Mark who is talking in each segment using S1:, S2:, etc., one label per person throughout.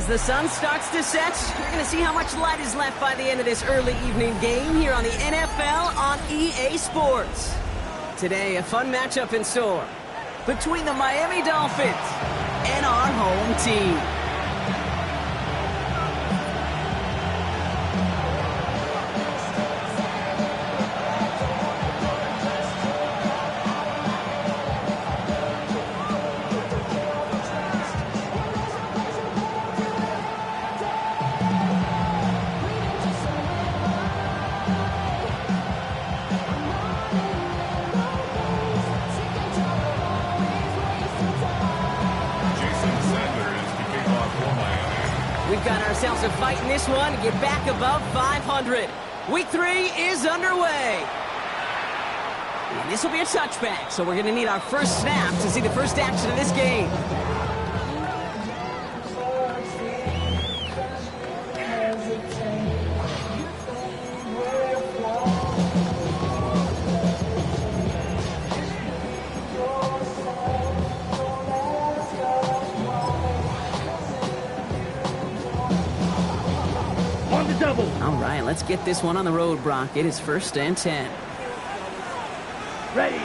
S1: the sun starts to set, we're going to see how much light is left by the end of this early evening game here on the NFL on EA Sports. Today, a fun matchup in store between the Miami Dolphins and our home team. We've got ourselves a fight in this one to get back above 500. Week 3 is underway. And this will be a touchback, so we're going to need our first snap to see the first action of this game. All right, let's get this one on the road, Brock. It is 1st and 10.
S2: Ready.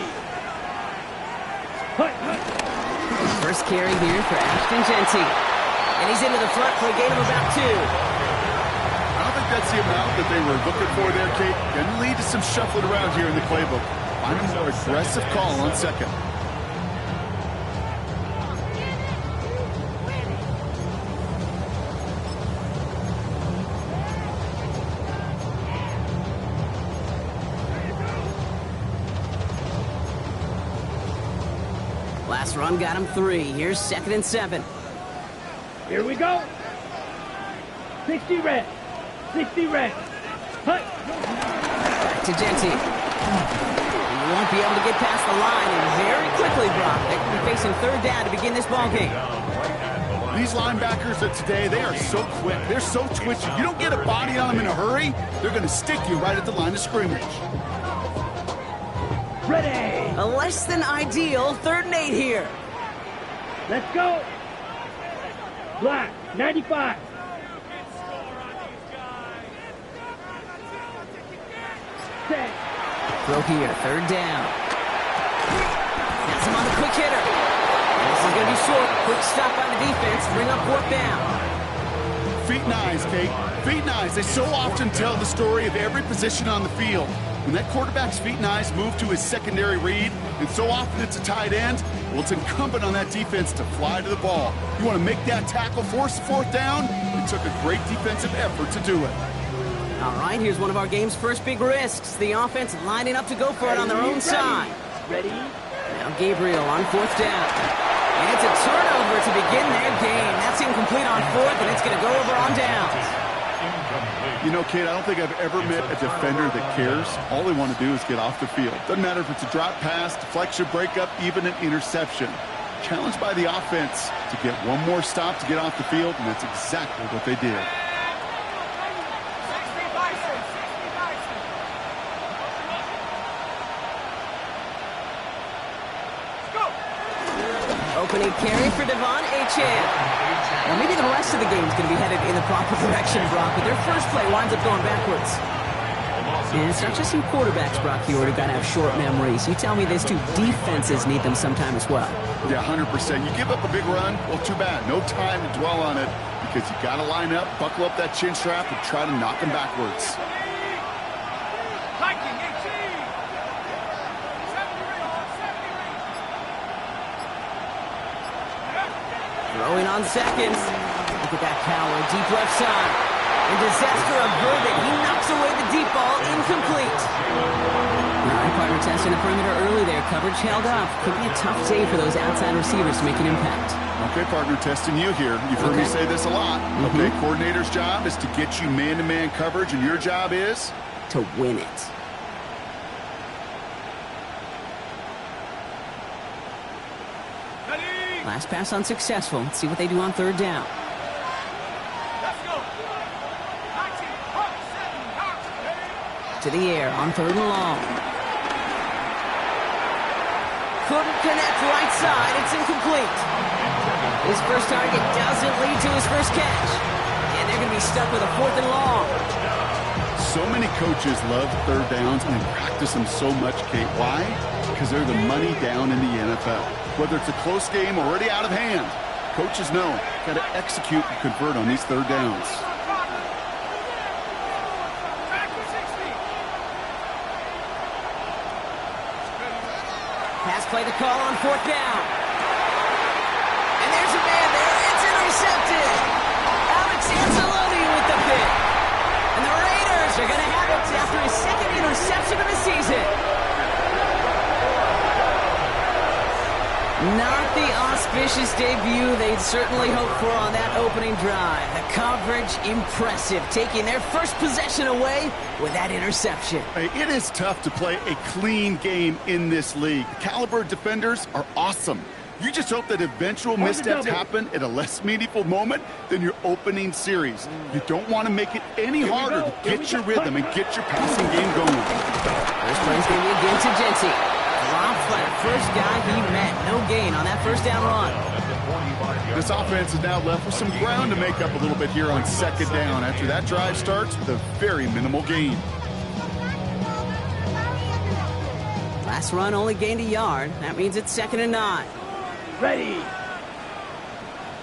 S1: First carry here for Ashton Jeanty. And he's into the front for a gain of about 2.
S3: I don't think that's the amount that they were looking for there, Kate. Going to lead to some shuffling around here in the playbook. Find a more aggressive call on second.
S1: Last run got him 3. Here's 2nd and 7.
S2: Here we go. 60 red. 60 red.
S1: Back to Jeanty. He won't be able to get past the line, and very quickly, Brock, they could be facing 3rd down to begin this ball game.
S3: These linebackers of today, they are so quick. They're so twitchy. You don't get a body on them in a hurry, they're going to stick you right at the line of scrimmage.
S2: Ready.
S1: A less than ideal 3rd and 8 here.
S2: Let's go. Black, 95. Set.
S1: Throw here, 3rd down. That's him on the quick hitter. This is going to be short. Quick stop by the defense. Bring up 4th down.
S3: Feet and eyes, Kate. Feet and eyes. They so often tell the story of every position on the field. When that quarterback's feet and eyes move to his secondary read, and so often it's a tight end, well, it's incumbent on that defense to fly to the ball. You want to make that tackle, force the 4th down? It took a great defensive effort to do it.
S1: All right, here's one of our game's first big risks. The offense lining up to go for it on their own side.
S2: Ready.
S1: Now Gabriel on 4th down. And it's a turnover to begin their game. That's incomplete on 4th, and it's going to go over on downs.
S3: You know, Kate, I don't think I've ever met a defender that cares. All they want to do is get off the field. Doesn't matter if it's a drop pass, deflection, breakup, even an interception. Challenged by the offense to get one more stop to get off the field, and that's exactly what they did.
S1: Opening carry for Devon Achane. Now, maybe the rest of the game is going to be headed in the proper direction, Brock, but their first play winds up going backwards. And it's not just some quarterbacks, Brock, here who've got to have short memories. You tell me these 2 defenses need them sometime as well.
S3: Yeah, 100%. You give up a big run, well, too bad. No time to dwell on it because you got to line up, buckle up that chin strap, and try to knock them backwards.
S1: Throwing on seconds. Look at that power, deep left side. And disaster averted. He knocks away the deep ball, incomplete. All right, partner testing the perimeter early there. Coverage held up. Could be a tough day for those outside receivers to make an impact.
S3: Okay, partner, testing you here. You've heard me say this a lot. Okay, coordinator's job is to get you man-to-man coverage, and your job is?
S1: To win it. Last pass unsuccessful. Let's see what they do on 3rd down. To the air on 3rd and long. Couldn't connect right side. It's incomplete. His first target doesn't lead to his first catch. And they're going to be stuck with a 4th and long.
S3: So many coaches love third downs and they practice them so much, Kate. Why? Because they're the money down in the NFL. Whether it's a close game or already out of hand, coaches know got to execute and convert on these third downs.
S1: Pass play the call on 4th down. And there's a man there. It's intercepted. Alex Anzalone with the pick. And the Raiders are going to have it after his 2nd interception of the season. Not the auspicious debut they'd certainly hoped for on that opening drive. The coverage, impressive, taking their first possession away with that interception.
S3: Hey, it is tough to play a clean game in this league. The caliber of defenders are awesome. You just hope that eventual missteps happen at a less meaningful moment than your opening series. You don't want to make it any harder to get your rhythm and get your passing game going.
S1: First play's going to be again to Genty. Drop for the first guy he met. No gain on that first down run.
S3: This offense is now left with some ground to make up a little bit here on 2nd down after that drive starts with a very minimal gain.
S1: Last run only gained a yard. That means it's 2nd and 9.
S2: Ready.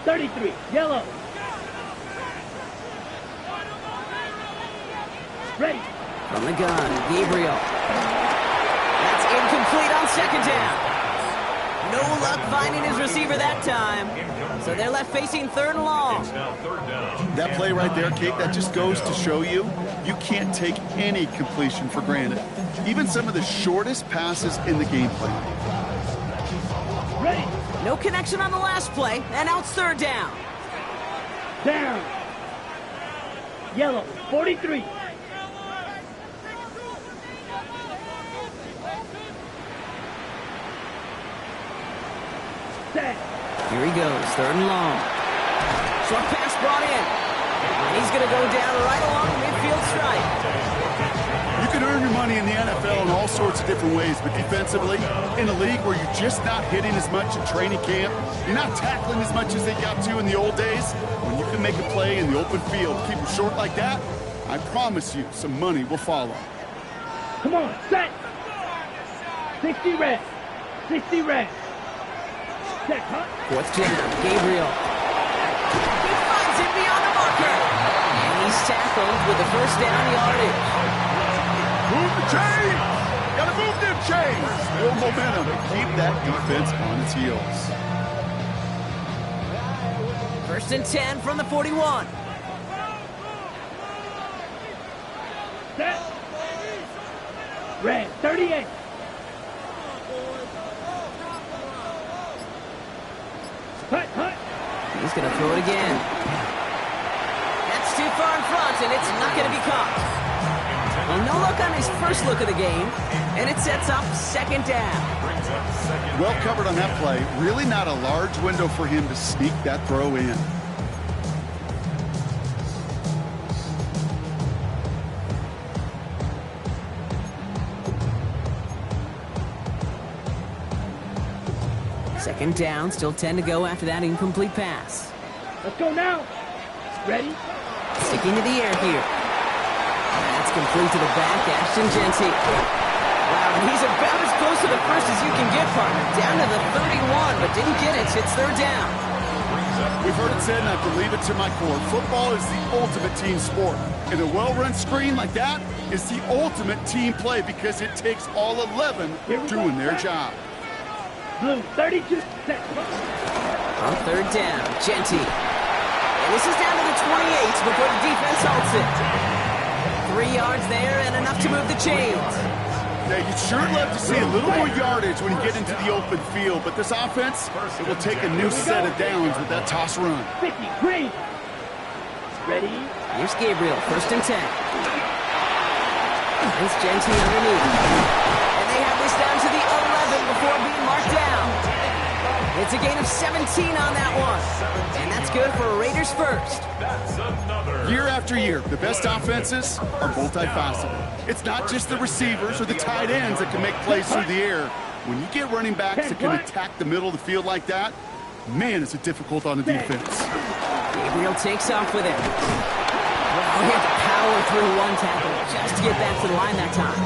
S2: 33, yellow. Ready.
S1: From the gun, Gabriel. That's incomplete on 2nd down. No luck finding his receiver that time. So they're left facing 3rd and long.
S3: That play right there, Kate, that just goes to show you, you can't take any completion for granted. Even some of the shortest passes in the game plan.
S2: Ready.
S1: No connection on the last play, and now it's 3rd down.
S2: Down. Yellow, 43. Set.
S1: Here he goes, 3rd and long. Short pass brought in. And he's going to go down right along the midfield stripe.
S3: You can earn your money in the NFL in all sorts of different ways, but defensively, in a league where you're just not hitting as much in training camp, you're not tackling as much as they got to in the old days, when you can make a play in the open field, keep them short like that, I promise you some money will follow.
S2: Come on, set. 60 red. 60 red. Set, huh?
S1: 4th down, Gabriel. He finds it beyond the marker. And he's tackled with the first down yardage.
S3: Move the chains! Gotta move them chains! Build momentum and keep that defense on its heels.
S1: 1st and 10 from the 41.
S2: Set. Red, 38. Hut, hut.
S1: He's going to throw it again. That's too far in front, and it's not going to be caught. Well, no look on his first look of the game, and it sets up 2nd down.
S3: Well covered on that play. Really not a large window for him to sneak that throw in.
S1: Second down, still 10 to go after that incomplete pass.
S2: Let's go now. Ready?
S1: Sticking to the air here. That's complete to the back, Ashton Genty. Wow, and he's about as close to the first as you can get, partner. Down to the 31, but didn't get it. It's 3rd down.
S3: We've heard it said, and I believe it to my core, football is the ultimate team sport. And a well-run screen like that is the ultimate team play because it takes all 11 doing their job.
S2: Blue, 32. Set.
S1: On 3rd down, Genty. And this is down to the 28 before the defense halts it. 3 yards there and enough to move the chains.
S3: Yeah, you'd sure love to see a little more yardage when you get into the open field, but this offense, it will take a new set of downs with that toss run.
S2: 50, green. Ready?
S1: Here's Gabriel, 1st and 10. It's Genty underneath. And they have this down to the 11 before being marked down. It's a gain of 17 on that one. And that's good for Raiders first.
S3: Year after year, the best offenses are multifaceted. It's not just the receivers or the tight ends that can make plays through the air. When you get running backs that can attack the middle of the field like that, Man, is it difficult on the defense.
S1: Gabriel takes off with it. Well, he had to power through one tackle just to get back to the line that time.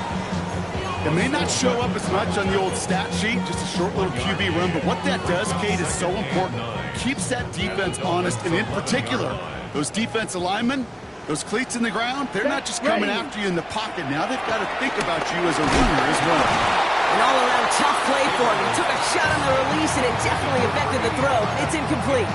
S3: It may not show up as much on the old stat sheet, just a short little QB run, but what that does, Kate, is so important. Keeps that defense honest, and in particular, those defensive linemen, those cleats in the ground, they're not just coming after you in the pocket. Now they've got to think about you as a runner as well.
S1: An all-around tough play for him. He took a shot on the release, and it definitely affected the throw. It's incomplete.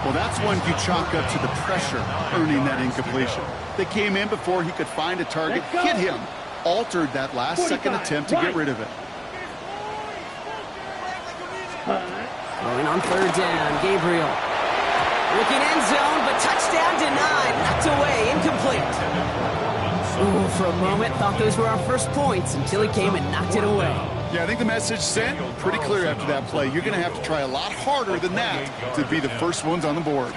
S3: Well, that's one you chalk up to the pressure earning that incompletion. They came in before he could find a target, hit him, altered that last-second attempt to get rid of it.
S1: Going on third down, Gabriel. Looking end zone, but touchdown denied. Knocked away, incomplete. Ooh, for a moment, thought those were our first points until he came and knocked it away.
S3: Yeah, I think the message sent pretty clear after that play. You're going to have to try a lot harder than that to be the first ones on the board.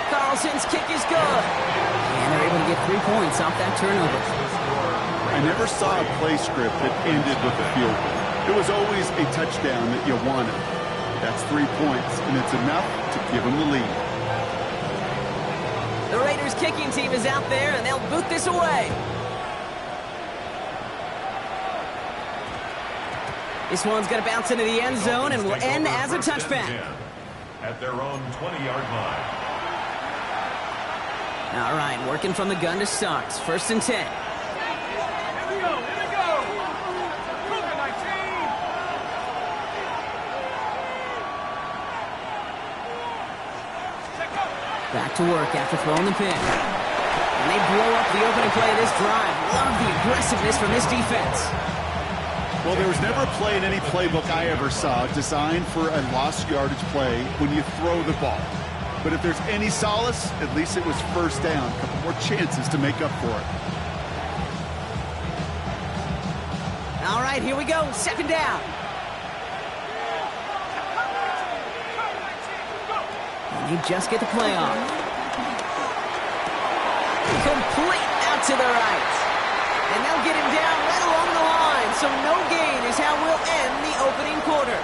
S1: Carlson's kick is good. And they're able to get 3 points off that turnover.
S3: I never saw a play script that ended with a field goal. It was always a touchdown that you wanted. That's 3 points, and it's enough to give them the lead.
S1: The Raiders kicking team is out there, and they'll boot this away. This one's going to bounce into the end zone and will end as a touchback.
S4: At their own 20-yard line.
S1: All right, working from the gun to start. 1st and 10. Back to work after throwing the pin. And they blow up the opening play of this drive. Love the aggressiveness from this defense.
S3: Well, there was never a play in any playbook I ever saw designed for a lost yardage play when you throw the ball. But if there's any solace, at least it was first down. A couple more chances to make up for it.
S1: All right, here we go. 2nd down. And you just get the play off. Complete out to the right. And they'll get him down right along the line. So no gain is how we'll end the opening quarter.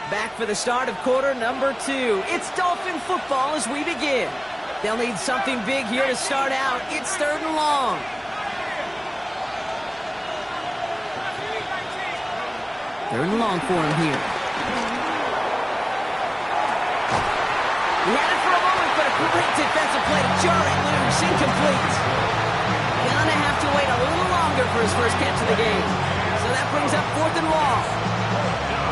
S1: Back for the start of quarter number 2. It's Dolphin football as we begin. They'll need something big here to start out. It's 3rd and long. Third and long for him here. He had it for a moment, but a great defensive play to jar it loose. Incomplete. Gonna have to wait a little longer for his first catch of the game. So that brings up 4th and long.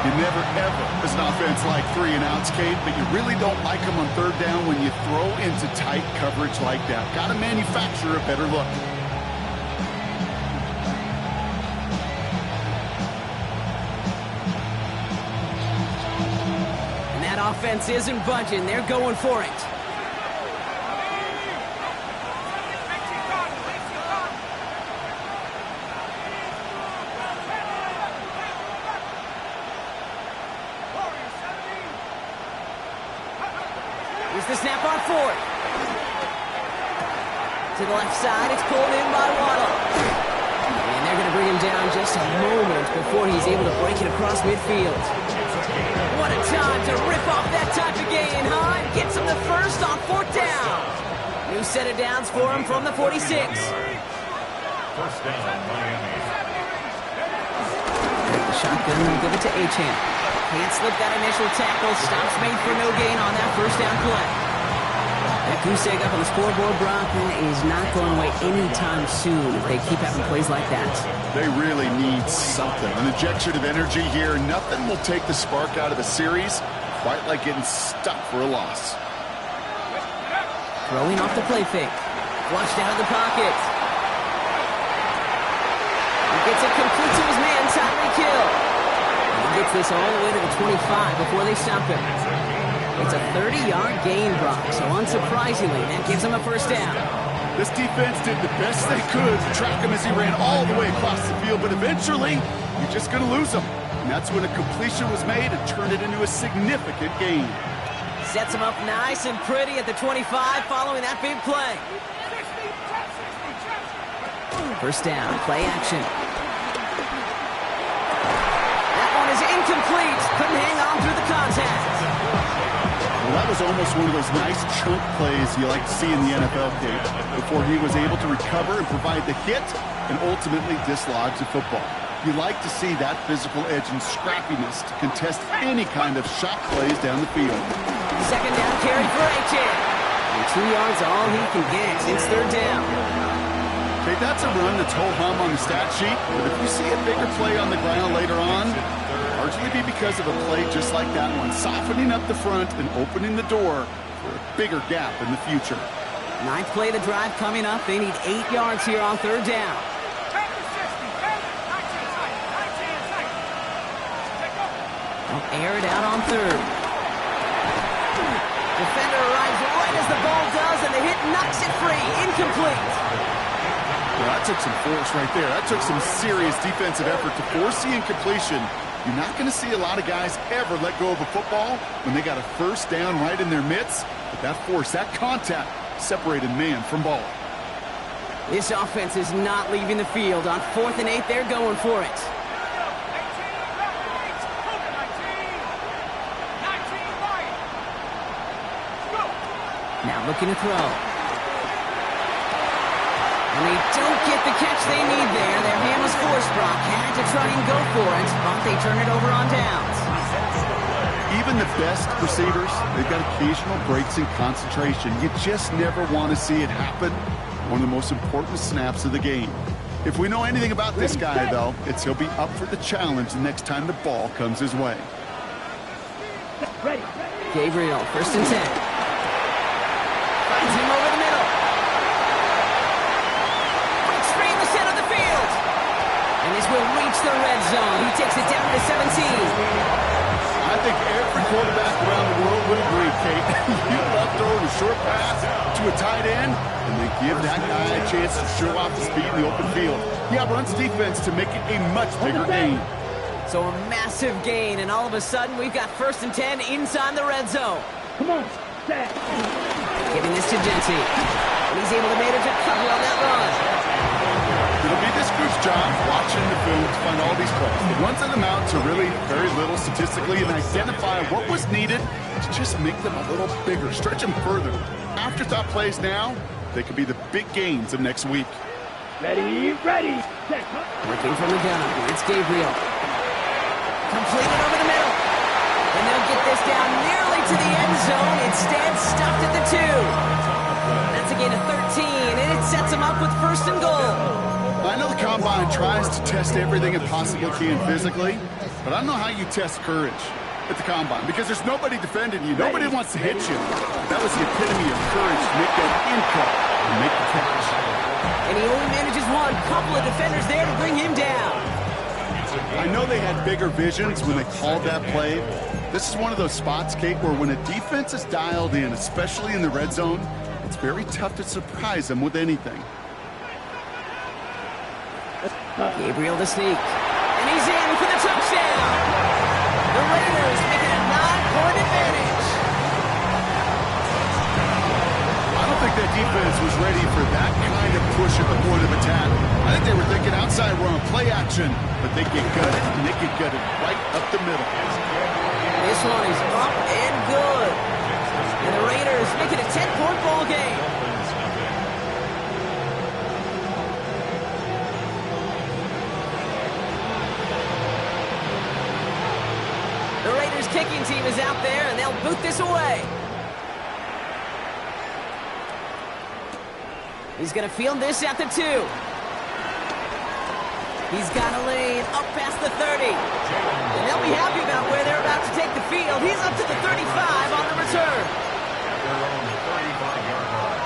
S3: You never, ever, as an offense, like 3 and outs, Kate, but you really don't like them on 3rd down when you throw into tight coverage like that. Got to manufacture a better look.
S1: And that offense isn't budging. They're going for it. Here's the snap on 4th. To the left side, it's pulled in by Waddle. And they're going to bring him down just a moment before he's able to break it across midfield. What a time to rip off that type of gain, huh? And gets him the first on 4th down. New set of downs for him from the 46.
S4: First down, Miami.
S1: The shotgun will give it to Achane. Can't slip that initial tackle. Stops made for no gain on that first down play. That goose egg up on the scoreboard, Brock, is not going away anytime soon if they keep having plays like that.
S3: They really need something. An injection of energy here. Nothing will take the spark out of the series quite like getting stuck for a loss.
S1: Throwing off the play fake. Flushed out of the pocket. He gets it complete to his man, Tyreek Hill. He gets this all the way to the 25 before they stop him. It's a 30-yard gain, Brock, so unsurprisingly, that gives him a first down.
S3: This defense did the best they could to track him as he ran all the way across the field, but eventually, you're just going to lose him. And that's when a completion was made and turned it into a significant gain.
S1: Sets him up nice and pretty at the 25 following that big play. First down, play action. That one is incomplete. Couldn't hang on through the contact.
S3: Well, that was almost one of those nice chunk plays you like to see in the NFL game before he was able to recover and provide the hit and ultimately dislodge the football. You like to see that physical edge and scrappiness to contest any kind of shot plays down the field.
S1: Second down carry for Achane. And 2 yards all he can get. It's third down.
S3: Okay, that's a run that's ho-hum on the stat sheet, but if you see a bigger play on the ground later on, largely be because of a play just like that one, softening up the front and opening the door for a bigger gap in the future.
S1: Ninth play of the drive coming up. They need 8 yards here on third down. They'll air it out on third. Defender arrives right as the ball does, and the hit knocks it free. Incomplete.
S3: Well, that took some force right there. That took some serious defensive effort to force the incompletion. You're not going to see a lot of guys ever let go of a football when they got a first down right in their midst. But that force, that contact, separated man from ball.
S1: This offense is not leaving the field. On 4th and 8, they're going for it. Now looking to throw. And they don't get the catch they need there. Their hand was forced, Brock. Had to try and go for it, but they turn it over on downs.
S3: Even the best receivers, they've got occasional breaks in concentration. You just never want to see it happen. One of the most important snaps of the game. If we know anything about this guy, though, it's he'll be up for the challenge the next time the ball comes his way.
S2: Ready.
S1: Gabriel, 1st and 10. Finds him over the middle. Quick screen the center of the field. And this will reach the red zone. He takes it down to 17.
S3: I think every quarterback around the world would agree, Kate. You love throwing a short pass to a tight end, and they give that guy a chance to show off his speed in the open field. Yeah, runs defense to make it a much bigger gain.
S1: So a massive gain, and all of a sudden we've got 1st and 10 inside the red zone.
S2: Come on, set.
S1: Giving this to Genty. And he's able to manage a cover on that run.
S3: It'll be this group's job watching the film to find all these plays. The ones that amount to really very little statistically and identify what was needed to just make them a little bigger, stretch them further. Afterthought plays now, they could be the big gains of next week.
S2: Ready, ready, set.
S1: Working from the gun. It's Gabriel. Completed over the middle. And they'll get this down nearly to the end zone. Instead, stopped at the 2. That's a gain of 13, and it sets them up with 1st and goal.
S3: I know the Combine tries to test everything it possibly can physically, but I don't know how you test courage at the Combine because there's nobody defending you. Nobody wants to hit you. That was the epitome of courage to make that in-cut and make the catch.
S1: And he only manages one. Couple of defenders there to bring him down.
S3: I know they had bigger visions when they called that play. This is one of those spots, Kate, where when a defense is dialed in, especially in the red zone, it's very tough to surprise them with anything.
S1: Gabriel to sneak. And he's in for the touchdown. The Raiders making a 9-point advantage.
S3: I don't think that defense was ready for that kind of push at the point of attack. I think they were thinking outside run, play action, but they get gutted, and they get gutted right up the middle.
S1: This one is up and good. And the Raiders make it a 10-point ball game. The Raiders kicking team is out there, and they'll boot this away. He's going to field this at the 2. He's got a lane up past the 30. And they'll be happy about where they're about to take the field. He's up to the 35 on the return.
S4: Their own 35-yard line.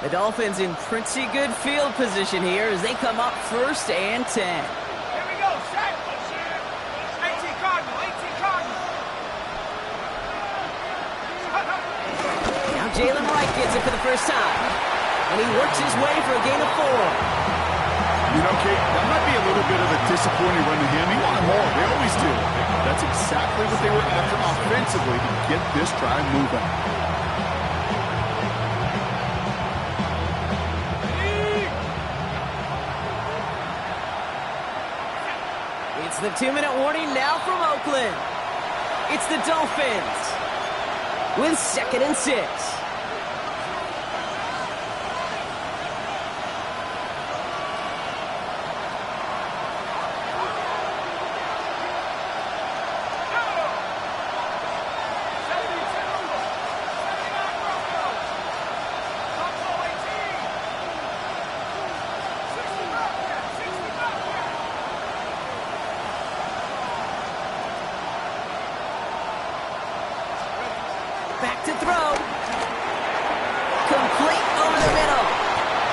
S1: The Dolphins in pretty good field position here as they come up 1st and 10.
S5: Here we go, set. 18 Cardinal, 18 Cardinal.
S1: Now Jalen Wright gets it for the first time. And he works his way for a gain of 4.
S3: You know, Kate, that might be a little bit of a disappointing run to him. He wanted more. They always do. That's exactly what they were after offensively to get this drive moving.
S1: It's the 2-minute warning now from Oakland. It's the Dolphins with 2nd and 6. Back to throw. Complete over the middle.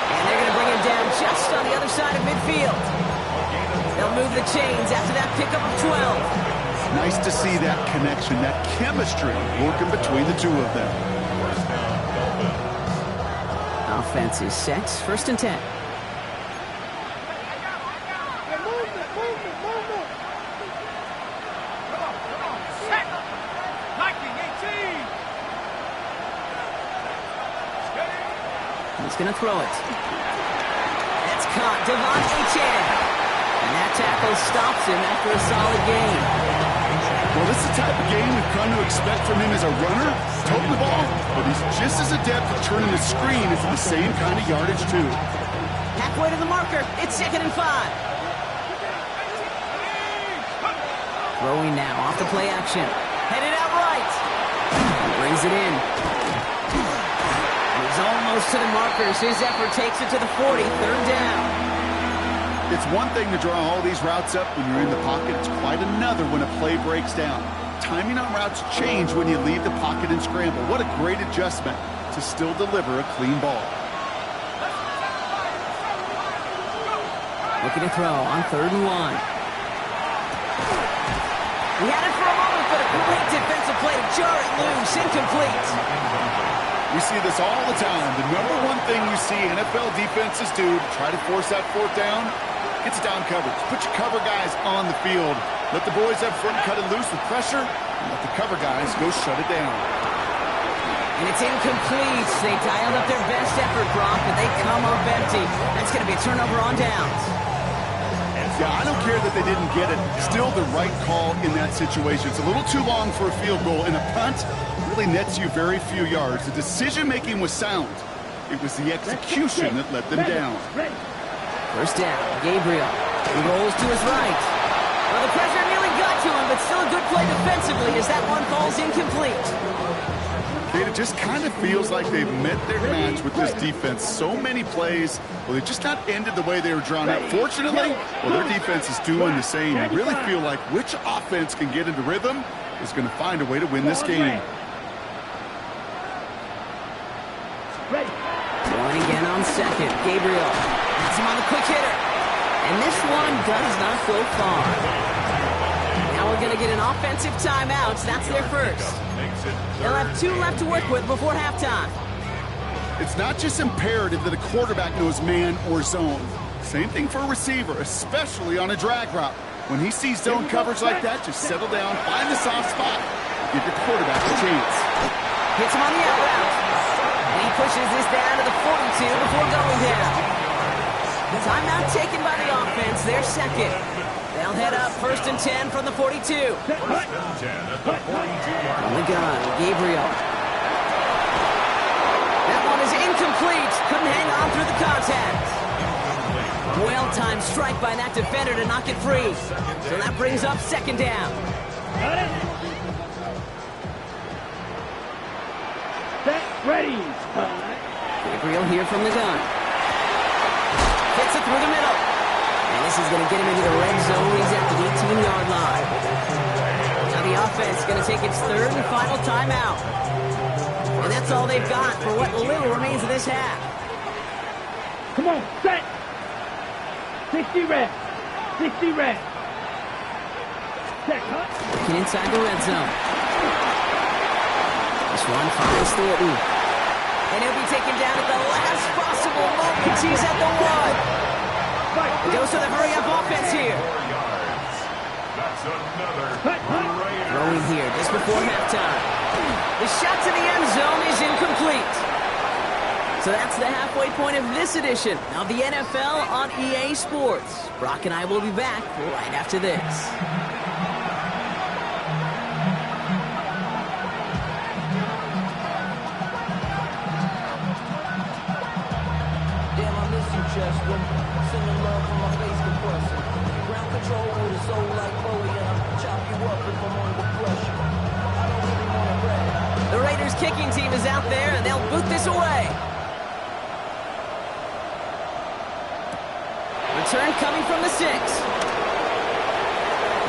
S1: And they're going to bring him down just on the other side of midfield. They'll move the chains after that pickup of 12.
S3: Nice to see that connection, that chemistry working between the two of them.
S1: Offense is set. 1st and 10. He's going to throw it. That's caught. Devon Achane. And that tackle stops him after a solid gain.
S3: Well, this is the type of game we've come to expect from him as a runner, toting the ball, but he's just as adept at turning the screen into the same kind of yardage, too.
S1: Halfway to the marker. It's 2nd and 5. Throwing now off the play action. Headed out right. He brings it in. He's almost to the markers. His effort takes it to the 40. 3rd down.
S3: It's one thing to draw all these routes up when you're in the pocket. It's quite another when a play breaks down. Timing on routes change when you leave the pocket and scramble. What a great adjustment to still deliver a clean ball.
S1: Looking to throw on 3rd and 1. He had it for a moment, but a great defensive play to jar it loose. Incomplete.
S3: We see this all the time. The number one thing you see NFL defenses do to try to force that 4th down, it's down coverage. Put your cover guys on the field. Let the boys up front cut it loose with pressure, and let the cover guys go shut it down.
S1: And it's incomplete. They dialed up their best effort, Brock, but they come up empty. That's going to be a turnover on downs.
S3: Yeah, I don't care that they didn't get it. Still the right call in that situation. It's a little too long for a field goal, and a punt really nets you very few yards. The decision-making was sound. It was the execution that let them down.
S1: 1st down, Gabriel. He rolls to his right. Well, the pressure nearly got to him, but still a good play defensively as that one falls incomplete.
S3: It just kind of feels like they've met their match with this defense. So many plays, well, they just not ended the way they were drawn up. Fortunately, well, their defense is doing the same. You really feel like which offense can get into rhythm is going to find a way to win this game.
S1: Going again on 2nd. Gabriel gets him on the quick hitter. And this one does not go far. Now we're going to get an offensive timeout. That's their first. They'll have 2 left to work with before halftime.
S3: It's not just imperative that a quarterback knows man or zone. Same thing for a receiver, especially on a drag route. When he sees zone coverage like that, just settle down, find the soft spot, give your quarterback a chance.
S1: Hits him on the out route. And he pushes this down to the 42 before going down. Timeout taken by the offense. They're 2nd. They'll head up 1st and 10 from the 42. On the gun, Gabriel. That one is incomplete. Couldn't hang on through the contact. Well-timed strike by that defender to knock it free. So that brings up 2nd down.
S2: Set, ready.
S1: Gabriel here from the gun. Hits it through the middle. And this is going to get him into the red zone. He's at the 18-yard line. Now the offense is going to take its 3rd and final timeout. And that's all they've got for what little remains of this half.
S2: Come on, set. 60 reps. 60 reps. Set, cut.
S1: Looking inside the red zone. This one finds Thornton. And he'll be taken down at the last possible moment. He's at the 1. He goes to the hurry-up offense here.
S4: That's another
S1: Throwing here just before halftime. The shot to the end zone is incomplete. So that's the halfway point of this edition of the NFL on EA Sports. Brock and I will be back right after this.
S6: Damn, I miss you, Chester. Sending love from my face compressor. Ground control with a soul like Bowie, and I'll chop you up if I'm under pressure. I don't really want to brag.
S1: The Raiders kicking team is out there, and they'll boot this away. Return coming from the 6.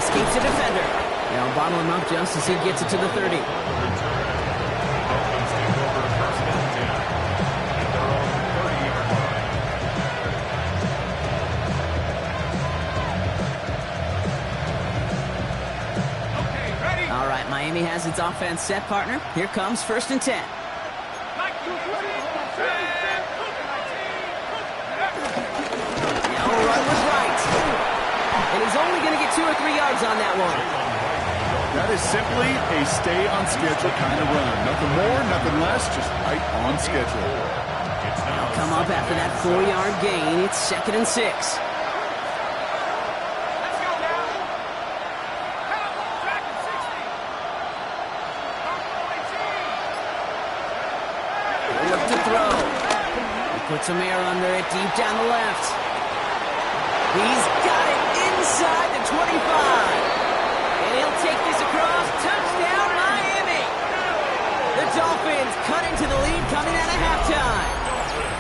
S1: Escapes the defender. They'll bottle him up just as he gets it to the 30. All right, Miami has its offense set, partner. Here comes 1st and 10. Now run was right. And he's only going to get 2 or 3 yards on that one.
S3: That is simply a stay-on-schedule kind of run. Nothing more, nothing less, just right on schedule.
S1: They'll come up after that 4-yard gain. It's 2nd and 6. Look to throw. He puts some air under it deep down the left. He's got it inside the 25. And he'll take this across. Touchdown, Miami. The Dolphins cut into the lead coming out of halftime.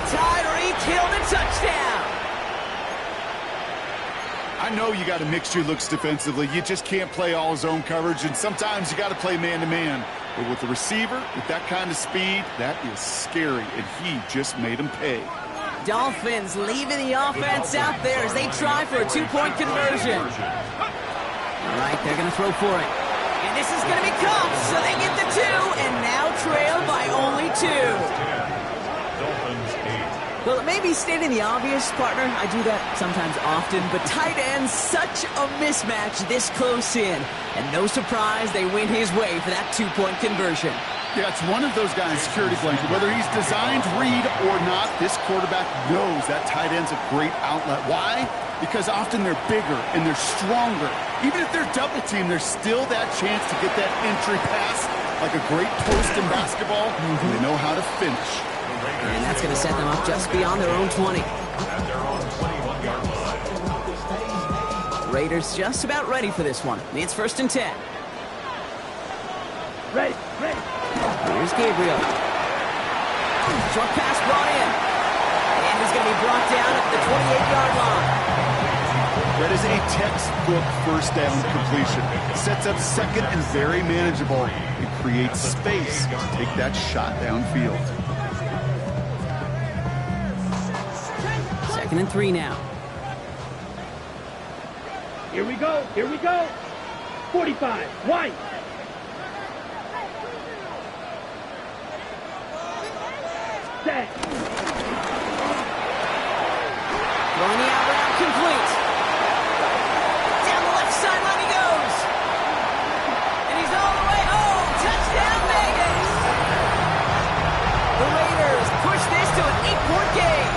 S1: Tyreek Hill the touchdown.
S3: I know you got to mix your looks defensively. You just can't play all zone coverage, and sometimes you got to play man-to-man. But with the receiver, with that kind of speed, that is scary, and he just made him pay.
S1: Dolphins leaving the offense out there as they try for a 2-point conversion. All right, they're going to throw for it. And this is going to be caught, so they get the 2, and now trail by only 2. Well, it may be stating the obvious, partner. I do that sometimes often, but tight ends, such a mismatch this close in. And no surprise, they win his way for that 2-point conversion.
S3: Yeah, it's one of those guys' security blanket. Whether he's designed read or not, this quarterback knows that tight end's a great outlet. Why? Because often they're bigger and they're stronger. Even if they're double-teamed, there's still that chance to get that entry pass like a great post in basketball, and they know how to finish.
S1: And that's going to set them up just beyond their own 20. Raiders just about ready for this one. It's 1st and 10.
S2: Ready.
S1: Here's Gabriel. Short pass brought in. And he's going to be brought down at the 28-yard line.
S3: That is a textbook first down completion. Sets up second and very manageable. It creates space to take that shot downfield.
S1: 2nd and 3 now.
S2: Here we go. 45. White. Set.
S1: Throwing the out route complete. Down the left sideline he goes. And he's all the way home. Touchdown, Vegas. The Raiders push this to an 8-point game.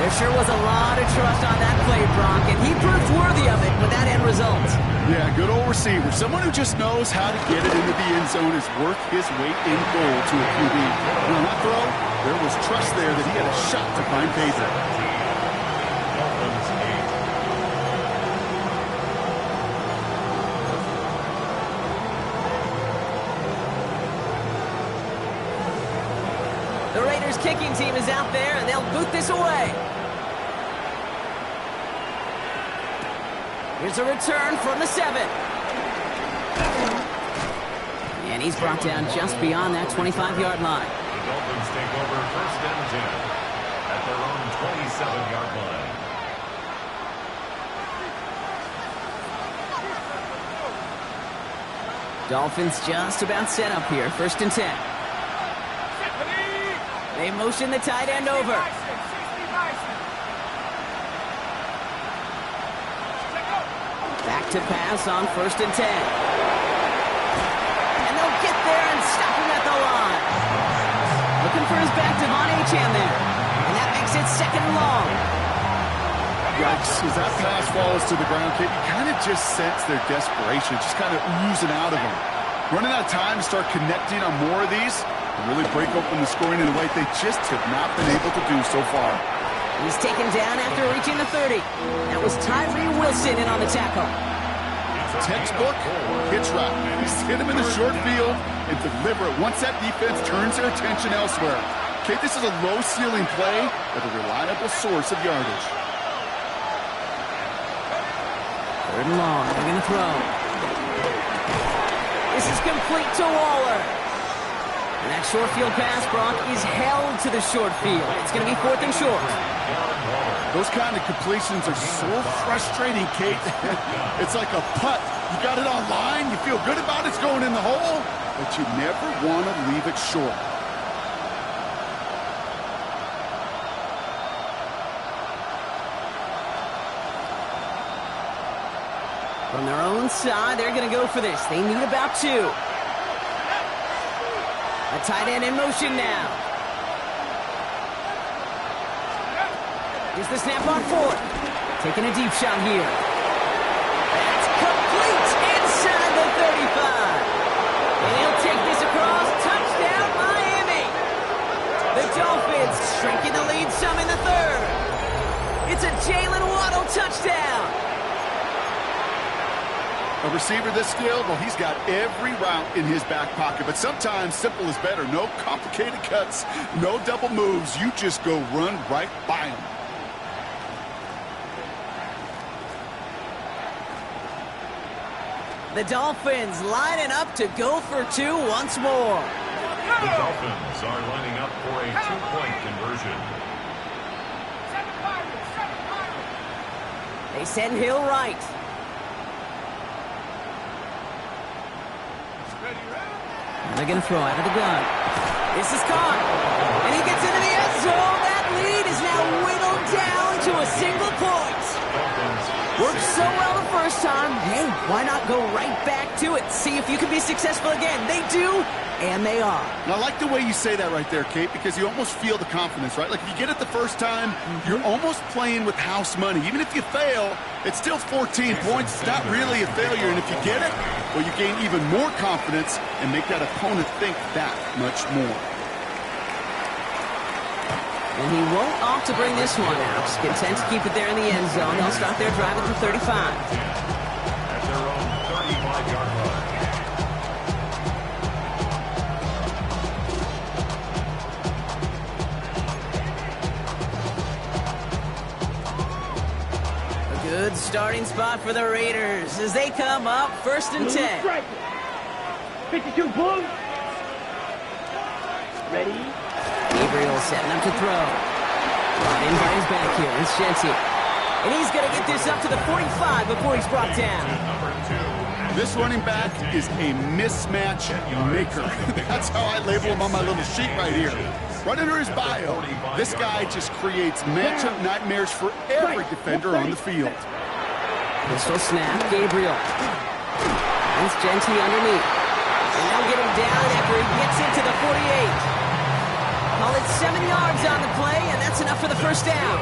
S1: There sure was a lot of trust on that play, Brock, and he proved worthy of it with that end result.
S3: Yeah, good old receiver. Someone who just knows how to get it into the end zone is worth his weight in gold to a QB. And on that throw, there was trust there that he had a shot to find payback.
S1: The Raiders kicking team is out there, and they'll boot this away. Here's a return from the 7. And And he's brought down just beyond that 25-yard line.
S4: The Dolphins take over 1st and 10 at their own 27-yard line.
S1: Dolphins just about set up here. 1st and 10. They motion the tight end over. Back to pass on 1st and 10. And they'll get there and stop him at the line. Looking for his back, Devon Achane there. And that makes it 2nd and long.
S3: Yikes, as that pass falls to the ground, Kate, you kind of just sense their desperation, just kind of oozing out of them. Running out of time to start connecting on more of these and really break open the scoring in a way they just have not been able to do so far.
S1: He's taken down after reaching the 30. That was Tyree Wilson in on the tackle.
S3: Textbook hitch route. Just hit him in the short field and deliver it once that defense turns their attention elsewhere. Kate, this is a low-ceiling play but a reliable source of yardage.
S1: 3rd and long. They're going to throw. This is complete to Waller. And that short field pass, Brock, is held to the short field. It's going to be 4th and short.
S3: Those kind of completions are so frustrating, Kate. It's like a putt. You got it on line, you feel good about it's going in the hole, but you never want to leave it short.
S1: From their own side, they're going to go for this. They need about 2. A tight end in motion now. Here's the snap on 4th. Taking a deep shot here. That's complete inside the 35. And he'll take this across. Touchdown, Miami. The Dolphins shrinking the lead some in the 3rd. It's a Jalen Waddle touchdown.
S3: A receiver this skilled, well, he's got every route in his back pocket, but sometimes simple is better. No complicated cuts, no double moves. You just go run right by him.
S1: The Dolphins lining up to go for 2 once more.
S4: The Dolphins are lining up for a 2-point conversion.
S1: They send Hill right. They're going to throw out of the gun. This is caught. And he gets into the end zone. That lead is now whittled down to a single point. Worked so well the first time. Hey, why not go right back to it? See if you can be successful again. They do, and they are.
S3: And I like the way you say that right there, Kate, because you almost feel the confidence, right? Like if you get it the first time, you're almost playing with house money. Even if you fail, it's still 14 points. It's not really a failure. And if you get it, well, you gain even more confidence and make that opponent think that much more.
S1: And he won't opt to bring this one out. He's content to keep it there in the end zone. They'll start their drive at the 35.
S4: At their own 35-yard line.
S1: A good starting spot for the Raiders as they come up 1st and 10.
S2: 52 Bulls. Ready?
S1: Gabriel setting up to throw. Brought in by his back here. It's Shenty. And he's going to get this up to the 45 before he's brought down.
S3: This running back is a mismatch maker. That's how I label him on my little sheet right here. Right under his bio, this guy just creates matchup nightmares for every defender on the field.
S1: Pistol snap, Gabriel. It's Genty underneath. And they'll get him down after he gets into the 48. Call it 7 yards on the play, and that's enough for the first down.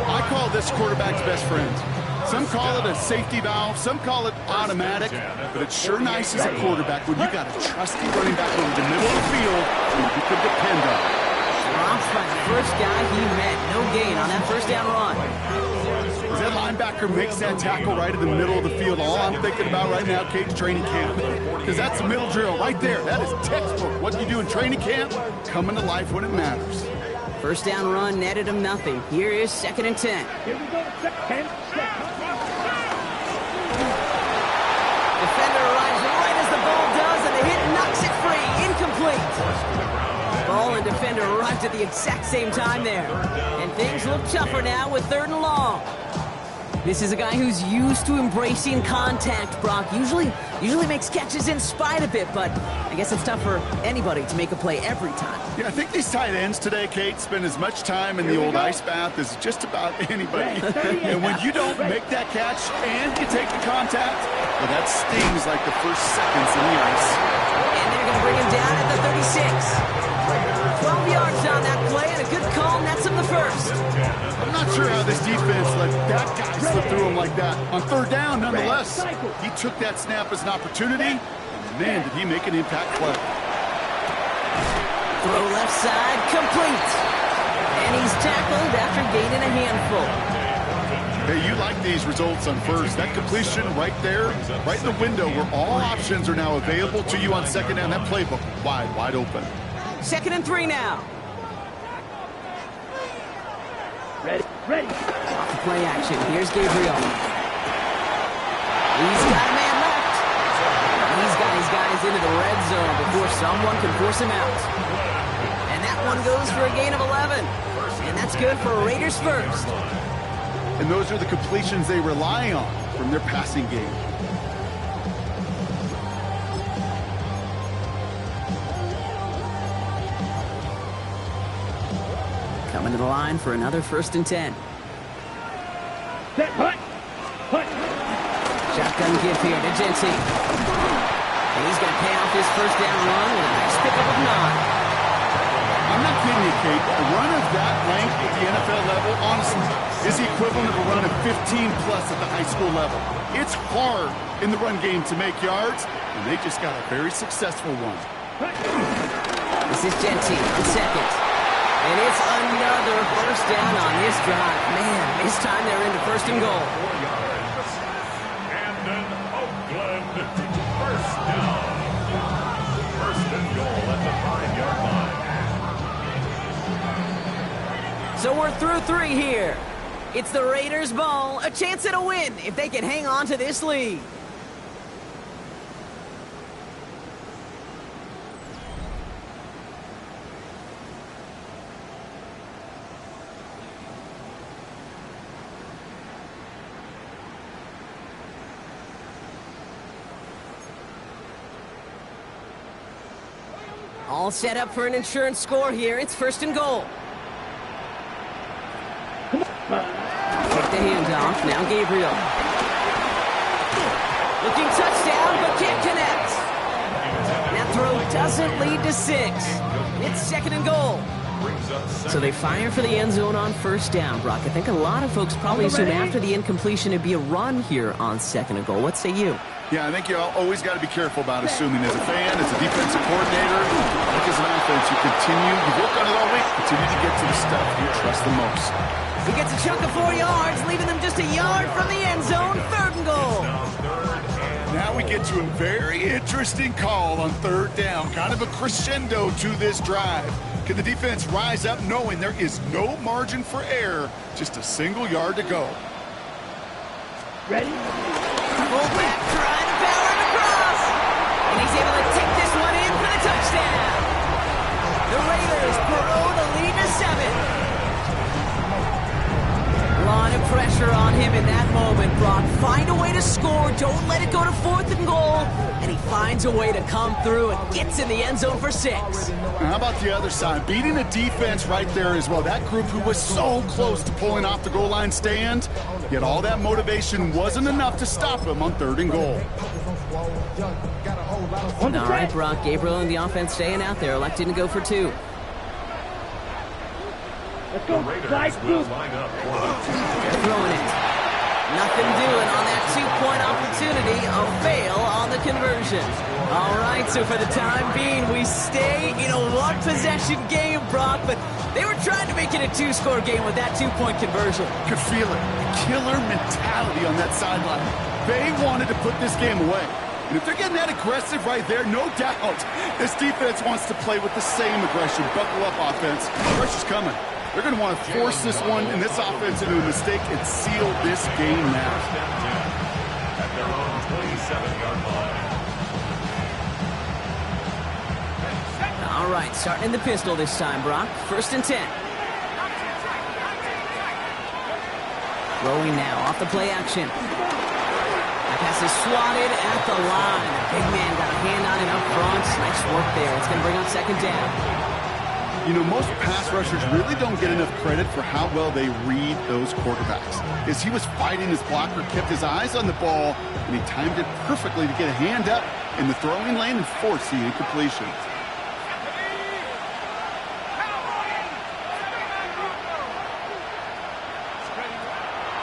S3: I call this quarterback's best friend. Some call it a safety valve, some call it automatic, but it's sure nice as a quarterback when you got a trusty running back over the middle of the field who you can depend on.
S1: Drops by the first guy he met. No gain on that first down run.
S3: As that linebacker makes that tackle right in the middle of the field, all I'm thinking about right now, Kate's training camp. Because that's the middle drill right there. That is textbook. What you do in training camp, coming to life when it matters.
S1: First down run netted him nothing. Here is 2nd and 10.
S2: Here we go. 10.
S1: Defender arrives right as the ball does, and the hit knocks it incomplete. Ball and defender arrived at the exact same time there. And things look tougher now with 3rd and long. This is a guy who's used to embracing contact, Brock. Usually makes catches in spite of it, but I guess it's tough for anybody to make a play every time.
S3: Yeah, I think these tight ends today, Kate, spend as much time in the old ice bath as just about anybody. And when you don't make that catch and you take the contact, well, that stings like the first seconds in the ice.
S1: And they're going to bring him down at the 36. 12 yards on that play, and a good call nets him the first.
S3: I'm not sure how this defense let that guy slip through him like that. On 3rd down, nonetheless, he took that snap as an opportunity, and man, did he make an impact play.
S1: Throw left side, complete. And he's tackled after gaining a handful.
S3: Hey, you like these results on first. That completion right there, right in the window where all options are now available to you on 2nd down. That playbook wide open.
S1: 2nd and 3 now.
S2: Ready.
S1: Off the play action. Here's Gabriel. He's got a man left. He's got his guys into the red zone before someone can force him out. And that one goes for a gain of 11. And that's good for Raiders first.
S3: And those are the completions they rely on from their passing game.
S1: Coming to the line for another 1st and 10.
S2: Set, hut.
S1: Shotgun give here to Genty. And he's going to pay off his 1st down run with a nice pickup of 9.
S3: I'm not kidding you, Kate. A run of that length at the NFL level, honestly, is the equivalent of a run of 15-plus at the high school level. It's hard in the run game to make yards, and they just got a very successful one.
S1: This is Genty on 2nd. And it's another 1st down on this drive. Man, this time they're into 1st and goal.
S4: 4 yards. And then Oakland, 1st down. 1st and goal at the 5-yard line.
S1: So we're through 3 here. It's the Raiders' ball, a chance at a win if they can hang on to this lead. All set up for an insurance score here. It's 1st and goal. Take the handoff. Now Gabriel. Looking touchdown, but can't connect. That throw doesn't lead to 6. It's 2nd and goal. So they fire for the end zone on 1st down, Brock. I think a lot of folks probably assume after the incompletion it'd be a run here on 2nd and goal. What say you?
S3: Yeah, I think you always got to be careful about assuming as a fan, as a defensive coordinator, like as an offense, you work on it all week, continue to get to the stuff you trust the most.
S1: He gets a chunk of 4 yards, leaving them just a yard from the end zone. 3rd and goal.
S3: Now we get to a very interesting call on 3rd down. Kind of a crescendo to this drive. Can the defense rise up knowing there is no margin for error, just a single yard to go?
S2: Ready?
S1: Fullback trying to power him across. And he's able to take this one in for the touchdown. The Raiders grow the lead to 7. A lot of pressure on him in that moment, Brock. Find a way to score. Don't let it go to 4th and goal. And he finds a way to come through and gets in the end zone for 6.
S3: And how about the other side? Beating the defense right there as well. That group who was so close to pulling off the goal line stand, yet all that motivation wasn't enough to stop him on 3rd and goal.
S1: All right, Brock. Gabriel and the offense staying out there, electing to go for 2.
S2: Let's go. Side group.
S1: They're throwing it. Nothing doing on that 2-point opportunity. A fail on the conversion. All right, so for the time being, we stay in a 1-possession game, Brock, but they were trying to make it a 2-score game with that 2-point conversion.
S3: Could feel it. Killer mentality on that sideline. They wanted to put this game away. And if they're getting that aggressive right there, no doubt this defense wants to play with the same aggression. Buckle up, offense. Pressure's coming. They're going to want to force this one and this offense into a mistake and seal this game now.
S4: At their own 27-yard line.
S1: All right, starting in the pistol this time, Brock. 1st and 10. Throwing now off the play action. That pass is swatted at the line. The big man got a hand on it up front. Nice work there. It's going to bring up 2nd down.
S3: You know, most pass rushers really don't get enough credit for how well they read those quarterbacks. As he was fighting his blocker, kept his eyes on the ball, and he timed it perfectly to get a hand up in the throwing lane and force the incompletion.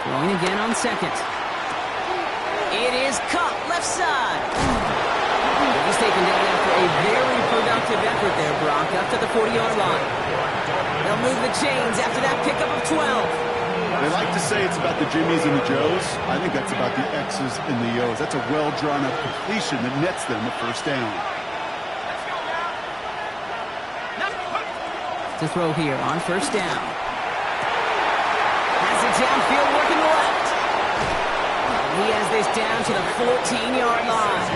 S1: Throwing again on 2nd. It is caught left side. He's taken down after a very productive effort there, Brock, up to the 40-yard line. They'll move the chains after that pickup of 12.
S3: They like to say it's about the Jimmies and the Joes. I think that's about the X's and the O's. That's a well-drawn-up completion that nets them a 1st down.
S1: To throw here on 1st down. Has it downfield working left. He has this down to the 14-yard line.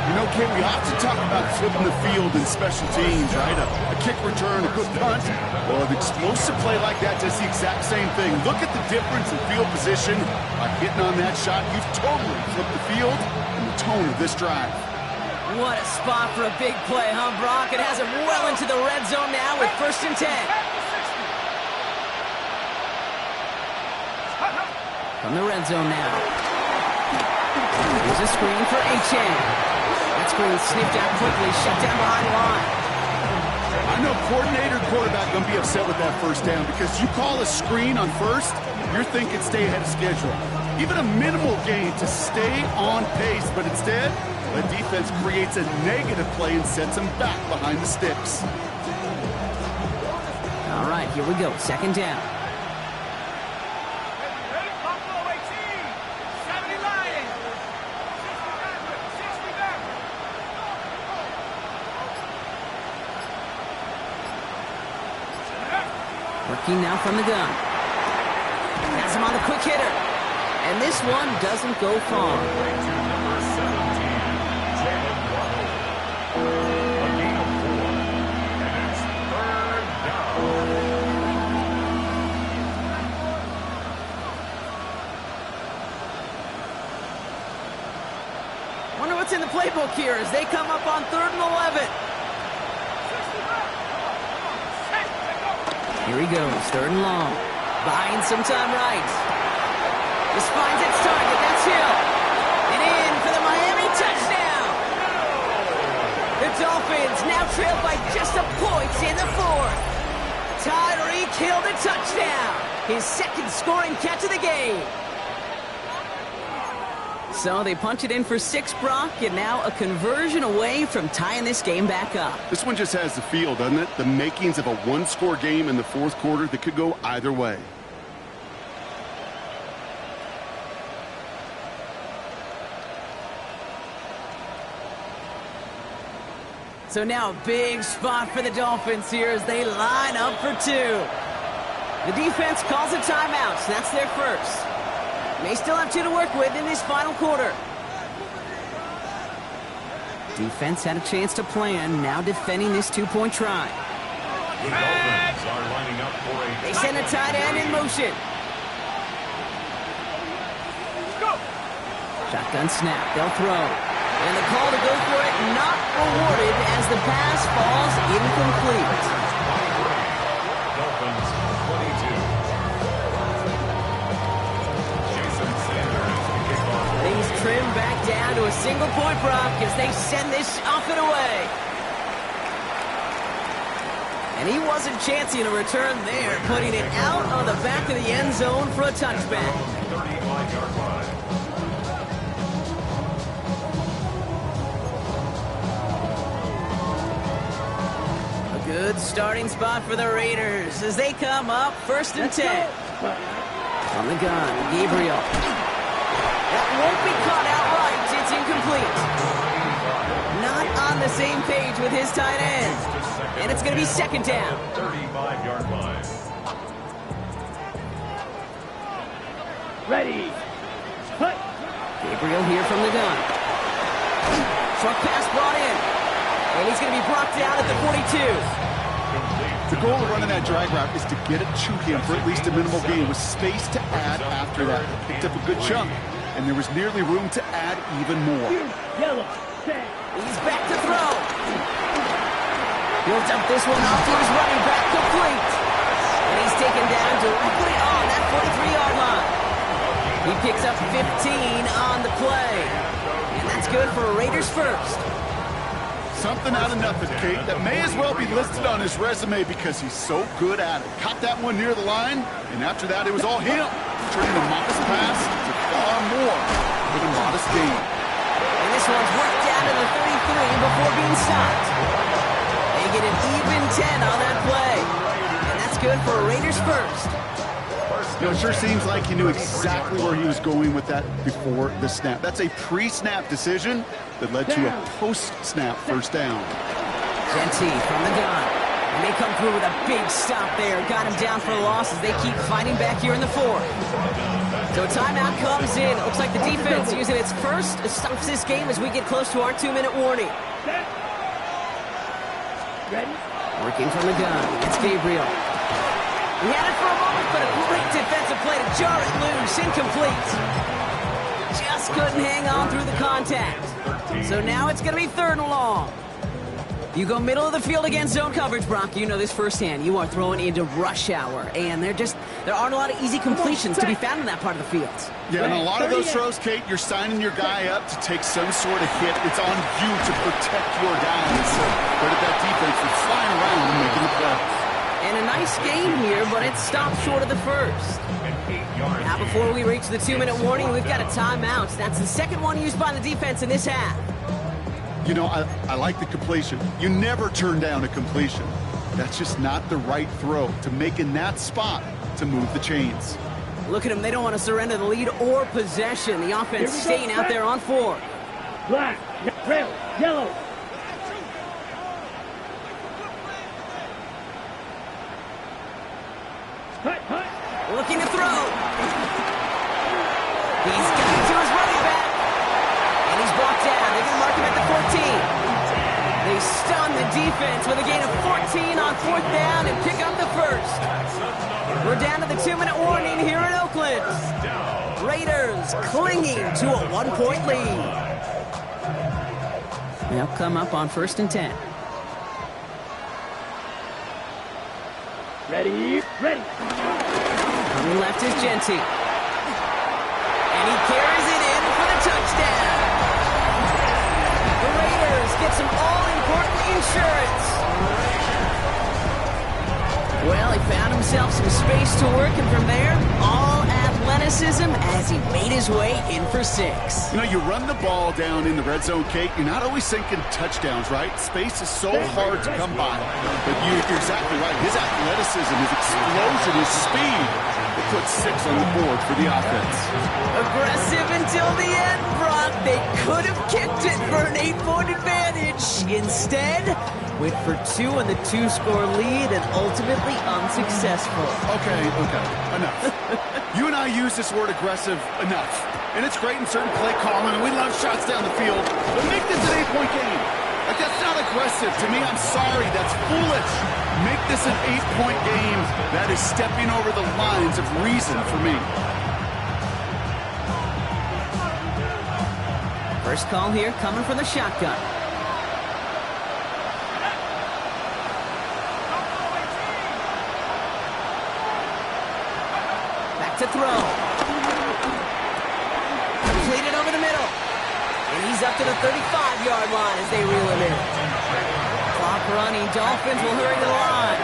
S3: You know, Kate, we often talk about flipping the field in special teams, right? A kick return, a good punt. Well, an explosive play like that does the exact same thing. Look at the difference in field position. By hitting on that shot, you've totally flipped the field and the tone of this drive.
S1: What a spot for a big play, huh, Brock? It has him well into the red zone now with 1st and 10. From the red zone now. Here's a screen for Achane. That screen sniffed out quickly, shut down behind the line.
S3: I know coordinator quarterback going to be upset with that 1st down because you call a screen on 1st, you're thinking stay ahead of schedule. Even a minimal gain to stay on pace, but instead, the defense creates a negative play and sets them back behind the sticks.
S1: All right, here we go. 2nd down. Working now from the gun. Has him on the quick hitter. And this one doesn't go far. Wonder what's in the playbook here as they come up on 3rd and 11. Here he goes, 3rd and long. Buying some time right. This finds its target, that's Hill. And in for the Miami touchdown. The Dolphins now trail by just a point in the 4th. Tyreek Hill the touchdown. His 2nd scoring catch of the game. So they punch it in for 6, Brock, and now a conversion away from tying this game back up.
S3: This one just has the feel, doesn't it? The makings of a 1-score game in the 4th quarter that could go either way.
S1: So now a big spot for the Dolphins here as they line up for 2. The defense calls a timeout, so that's their 1st. They still have 2 to work with in this final quarter. Defense had a chance to plan, now defending this 2-point try.
S4: The Dolphins are lining up for a...
S1: They send a tight end in motion. Shotgun snap, they'll throw. And the call to go for it not rewarded as the pass falls incomplete.
S4: Dolphins 22. Jason Sanders to kick off.
S1: Things trim back down to a single point, Brock, as they send this off and away. And he wasn't chancing a return there, putting it out on the back of the end zone for a touchback.
S4: 35-yard line.
S1: Good starting spot for the Raiders as they come up 1st and 10. From the gun, Gabriel. That won't be caught outright. It's incomplete. Not on the same page with his tight end. And it's going to be 2nd down.
S4: 35-yard line.
S2: Ready. Put.
S1: Gabriel here from the gun. Short pass brought in. And he's going to be brought down at the 42.
S3: The goal of running that drag route is to get it to him for at least a minimal gain with space to add after that. Picked up a good chunk, and there was nearly room to add even more.
S2: Yellow, set.
S1: He's back to throw. He'll dump this one off to his running back, complete. And he's taken down directly on that 43-yard line. He picks up 15 on the play. And that's good for a Raiders first.
S3: Something out of nothing, Kate, that may as well be listed on his resume because he's so good at it. Caught that one near the line, and after that, it was all him. Turning a modest pass to far more with a modest gain.
S1: And this one's worked down to the 33 before being stopped. They get an even 10 on that play. And that's good for a Raiders first.
S3: You know, it sure seems like he knew exactly where he was going with that before the snap. That's a pre-snap decision that led to a post-snap first down.
S1: Jeanty from the gun. And they come through with a big stop there. Got him down for a loss as they keep fighting back here in the fourth. So a timeout comes in. It looks like the defense using its first stops this game as we get close to our 2-minute warning.
S2: Ready?
S1: Working from the gun. It's Gabriel. He had it for a moment, but a great defensive play to jar it loose. Incomplete. Just couldn't hang on through the contact. So now it's going to be 3rd and long. You go middle of the field against zone coverage, Brock. You know this firsthand. You are throwing into rush hour, and there aren't a lot of easy completions to be found in that part of the field.
S3: Yeah, and a lot of those throws, Kate, you're signing your guy up to take some sort of hit. It's on you to protect your guys. Credit that defense for flying around and making the play.
S1: And a nice game here, but it stopped short of the first. Now before we reach the 2-minute warning, we've got a timeout. That's the second one used by the defense in this half.
S3: You know, I like the completion. You never turn down a completion. That's just not the right throw to make in that spot to move the chains.
S1: Look at them. They don't want to surrender the lead or possession. The offense staying out there on 4.
S2: Black, red, yellow. Hut.
S1: Looking to throw. He's got it to his running back. And he's brought down. They're going to mark him at the 14. They stun the defense with a gain of 14 on 4th down and pick up the first. We're down to the 2-minute warning here in Oakland. Raiders clinging to a 1-point lead. They'll come up on 1st and 10.
S2: Ready.
S1: Coming left is Jeanty. And he carries it in for the touchdown. The Raiders get some all-important insurance. Well, he found himself some space to work, and from there, all athleticism as he made his way in for 6.
S3: You know, you run the ball down in the red zone, Kate, you're not always thinking touchdowns, right? Space is so hard to come by. But you're exactly right. His athleticism, his explosion, his speed, it puts 6 on the board for the offense.
S1: Aggressive until the end, Brock. They could have kicked it for an 8-point advantage. Instead, went for 2 on the 2-score lead and ultimately unsuccessful.
S3: Okay, enough. You and I use this word aggressive enough. And it's great in certain play calling, and we love shots down the field. But make this an 8-point game. Like, that's not aggressive. To me, I'm sorry. That's foolish. Make this an 8-point game. That is stepping over the lines of reason for me.
S1: First call here coming from the shotgun. Back to throw. Completed over the middle. And he's up to the 35-yard line as they reel him in. Clock running. Dolphins will hurry to the line.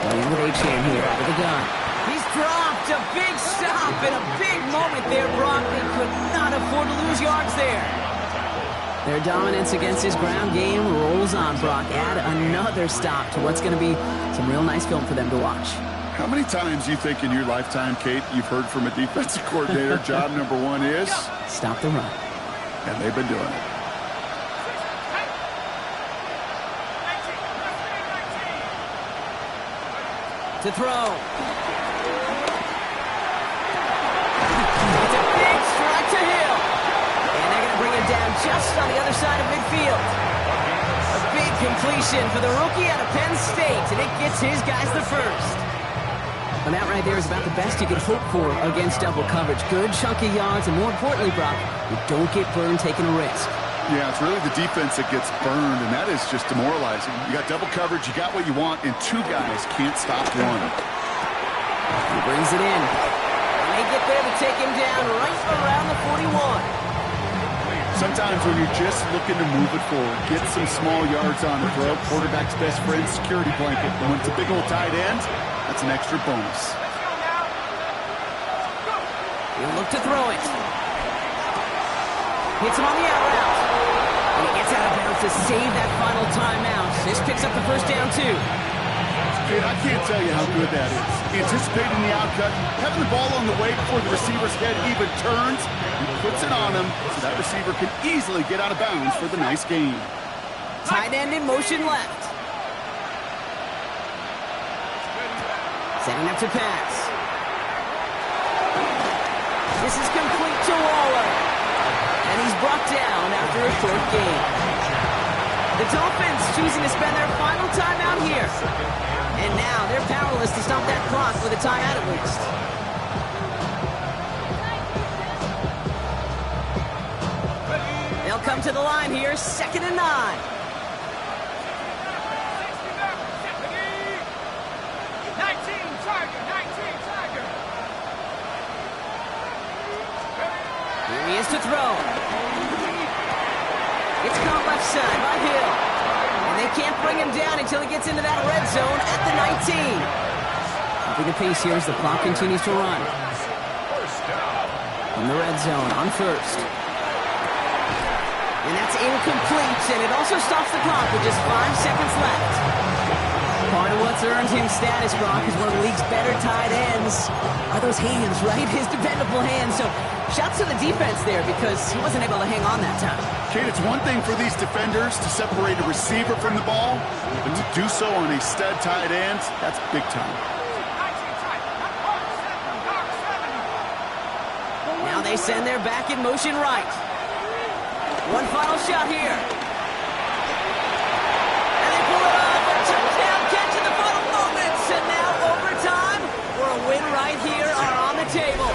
S1: Playing with Achane here out of the gun. He's dropped. A big stop and a big moment there, Brock. They could not afford to lose yards there. Their dominance against his ground game rolls on, Brock. Add another stop to what's going to be some real nice film for them to watch.
S3: How many times do you think in your lifetime, Kate, you've heard from a defensive coordinator, job number 1 is?
S1: Stop the run.
S3: And they've been doing it.
S1: To throw. It's a big strike to Hill. And they're going to bring him down just on the other side of midfield. A big completion for the rookie out of Penn State, and it gets his guys the first. And that right there is about the best you could hope for against double coverage. Good chunky yards, and more importantly, Brock, you don't get burned taking a risk.
S3: Yeah, it's really the defense that gets burned, and that is just demoralizing. You got double coverage, you got what you want, and two guys can't stop one.
S1: He brings it in. And they get there to take him down right around the 41.
S3: Sometimes when you're just looking to move it forward, get some small yards on the throw, quarterback's best friend, security blanket. And when it's a big old tight end, that's an extra bonus.
S1: He'll look to throw it. Hits him on the out route. And he gets out of bounds to save that final timeout. This picks up the first down, too.
S3: Kid, I can't tell you how good that is. Anticipating the outcut, having the ball on the way before the receiver's head even turns, he puts it on him so that receiver can easily get out of bounds for the nice gain.
S1: Tight end in motion left. Setting up to pass. This is complete to Waller. And he's brought down after a short gain. The Dolphins choosing to spend their final timeout here. And now they're powerless to stop that clock with a timeout at least. They'll come to the line here, 2nd and 9.
S5: 19, Tiger.
S1: Here he is to throw. It's caught left side by Hill. And they can't bring him down until he gets into that red zone at the 19. Keeping the pace here as the clock continues to run. In the red zone on first. And that's incomplete, and it also stops the clock with just 5 seconds left. Part of what's earned him status, Brock, is one of the league's better tight ends. Are those hands, right? His dependable hands. So shouts to the defense there because he wasn't able to hang on that time.
S3: Kate, it's one thing for these defenders to separate a receiver from the ball, but to do so on a stud tight end, that's big time.
S1: Now they send their back in motion right. One final shot here. And they pull it off. A touchdown catch in the final moments. And now overtime for a win right here are on the table.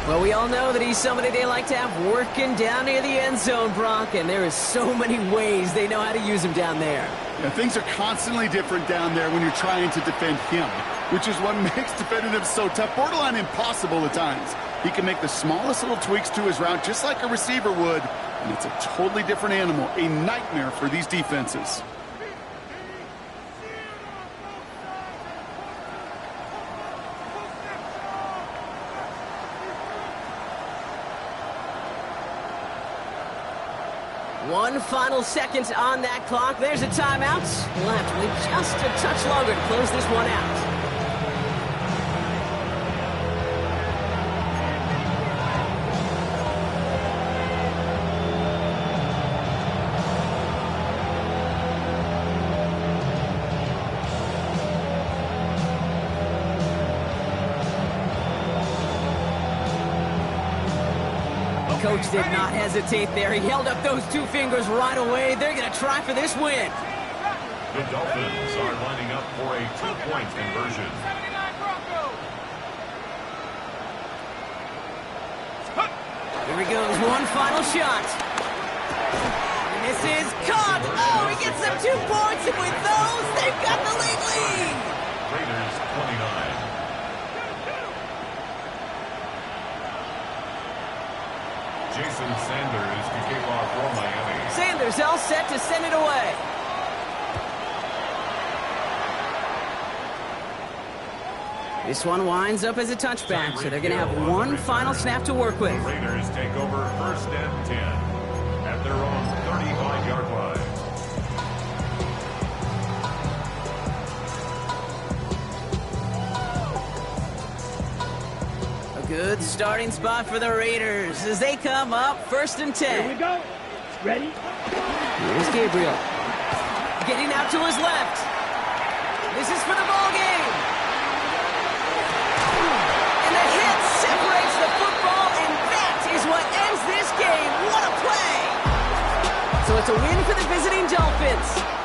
S1: Well, we all know that he's somebody they like to have working down near the end zone, Brock. And there is so many ways they know how to use him down there.
S3: Yeah, things are constantly different down there when you're trying to defend him, which is what makes defending him so tough, borderline impossible at times. He can make the smallest little tweaks to his route just like a receiver would, and it's a totally different animal, a nightmare for these defenses.
S1: One final second on that clock. There's a timeout. We'll have to wait just a touch longer to close this one out. Coach did not hesitate there. He held up those two fingers right away. They're going to try for this win.
S4: The Dolphins are lining up for a 2-point conversion.
S1: Here he goes, one final shot. And this is caught. Oh, he gets them 2 points, and with those, they've got the lead.
S4: Raiders 29. Jason Sanders to kick off for Miami.
S1: Sanders all set to send it away. This one winds up as a touchback, so they're going to have one final snap to work with.
S4: The Raiders take over 1st and 10 at their own 35-yard line.
S1: Good starting spot for the Raiders as they come up 1st and 10.
S2: Here we go. Ready?
S1: Here's Gabriel. Getting out to his left. This is for the ball game. And the hit separates the football, and that is what ends this a win for the visiting Dolphins.